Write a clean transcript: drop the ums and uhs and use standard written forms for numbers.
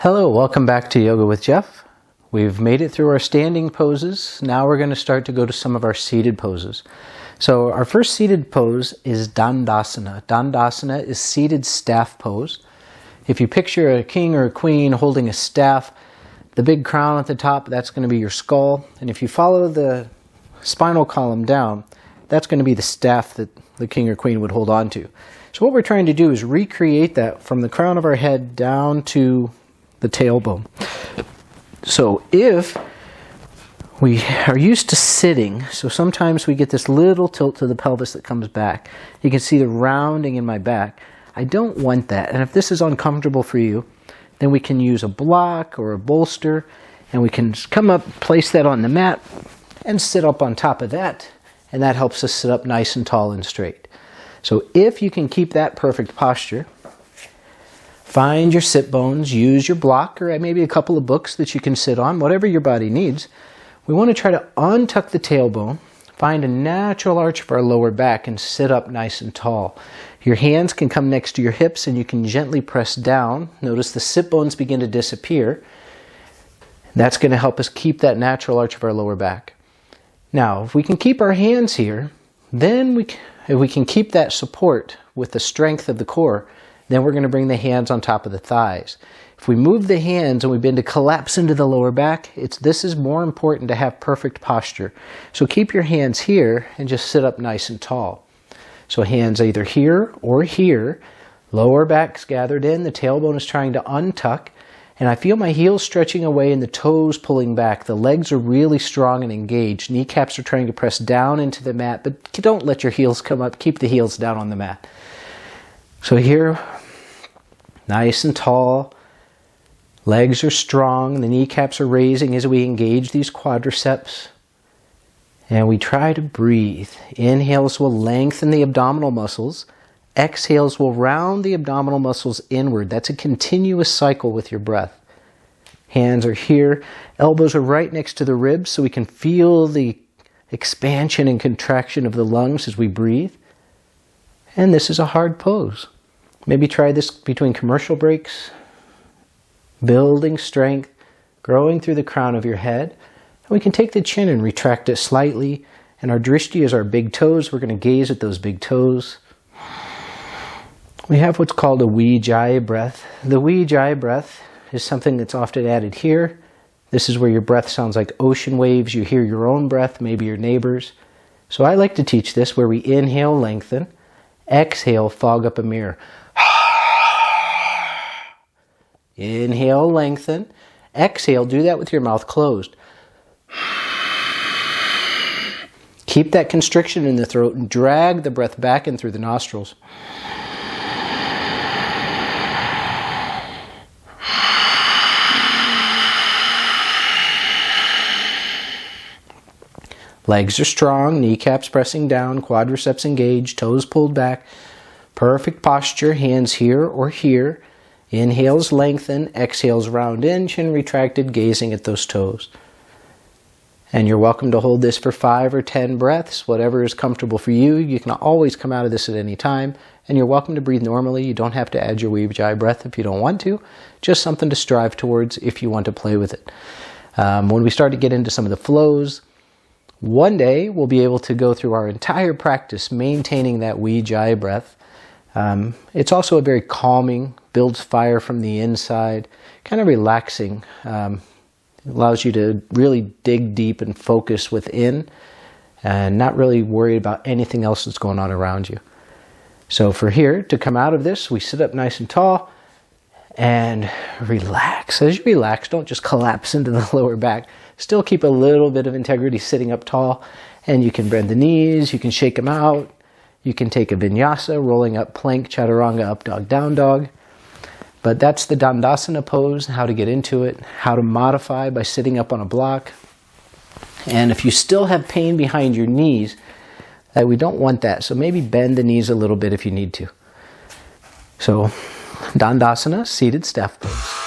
Hello, welcome back to Yoga with Jeff. We've made it through our standing poses. Now we're going to start to go to some of our seated poses. So our first seated pose is Dandasana. Dandasana is seated staff pose. If you picture a king or a queen holding a staff, the big crown at the top, that's going to be your skull. And if you follow the spinal column down, that's going to be the staff that the king or queen would hold on to. So what we're trying to do is recreate that from the crown of our head down to the tailbone. So if we are used to sitting, so sometimes we get this little tilt to the pelvis that comes back. You can see the rounding in my back. I don't want that. And if this is uncomfortable for you, then we can use a block or a bolster, and we can come up, place that on the mat, and sit up on top of that. And that helps us sit up nice and tall and straight. So if you can keep that perfect posture, find your sit bones, use your block or maybe a couple of books that you can sit on, whatever your body needs. We want to try to untuck the tailbone, find a natural arch of our lower back and sit up nice and tall. Your hands can come next to your hips and you can gently press down. Notice the sit bones begin to disappear. That's going to help us keep that natural arch of our lower back. Now, if we can keep our hands here, then if we can keep that support with the strength of the core, then we're going to bring the hands on top of the thighs. If we move the hands and we begin to collapse into the lower back, this is more important to have perfect posture. So keep your hands here and just sit up nice and tall. So hands either here or here, lower back's gathered in, the tailbone is trying to untuck, and I feel my heels stretching away and the toes pulling back. The legs are really strong and engaged. Kneecaps are trying to press down into the mat, but don't let your heels come up. Keep the heels down on the mat. So here, nice and tall, legs are strong, the kneecaps are raising as we engage these quadriceps. And we try to breathe. Inhales will lengthen the abdominal muscles. Exhales will round the abdominal muscles inward. That's a continuous cycle with your breath. Hands are here. Elbows are right next to the ribs so we can feel the expansion and contraction of the lungs as we breathe. And this is a hard pose. Maybe try this between commercial breaks. Building strength, growing through the crown of your head. And we can take the chin and retract it slightly. And our drishti is our big toes. We're going to gaze at those big toes. We have what's called a Ujjayi breath. The Ujjayi breath is something that's often added here. This is where your breath sounds like ocean waves. You hear your own breath, maybe your neighbor's. So I like to teach this where we inhale, lengthen. Exhale, fog up a mirror. Inhale, lengthen. Exhale, do that with your mouth closed. Keep that constriction in the throat and drag the breath back in through the nostrils. Legs are strong, kneecaps pressing down, quadriceps engaged, toes pulled back. Perfect posture, hands here or here. Inhales lengthen, exhales round in, chin retracted, gazing at those toes. And you're welcome to hold this for 5 or 10 breaths, whatever is comfortable for you. You can always come out of this at any time. And you're welcome to breathe normally. You don't have to add your Ujjayi breath if you don't want to. Just something to strive towards if you want to play with it. When we start to get into some of the flows, one day we'll be able to go through our entire practice maintaining that Ujjayi breath. It's also a very calming, builds fire from the inside, kind of relaxing. Allows you to really dig deep and focus within and not really worry about anything else that's going on around you. So for here, to come out of this, we sit up nice and tall and relax. As you relax, don't just collapse into the lower back. Still keep a little bit of integrity sitting up tall, and you can bend the knees, you can shake them out, you can take a vinyasa, rolling up plank, chaturanga, up dog, down dog. But that's the Dandasana pose, how to get into it, how to modify by sitting up on a block. And if you still have pain behind your knees, we don't want that. So maybe bend the knees a little bit if you need to. So Dandasana, seated staff pose.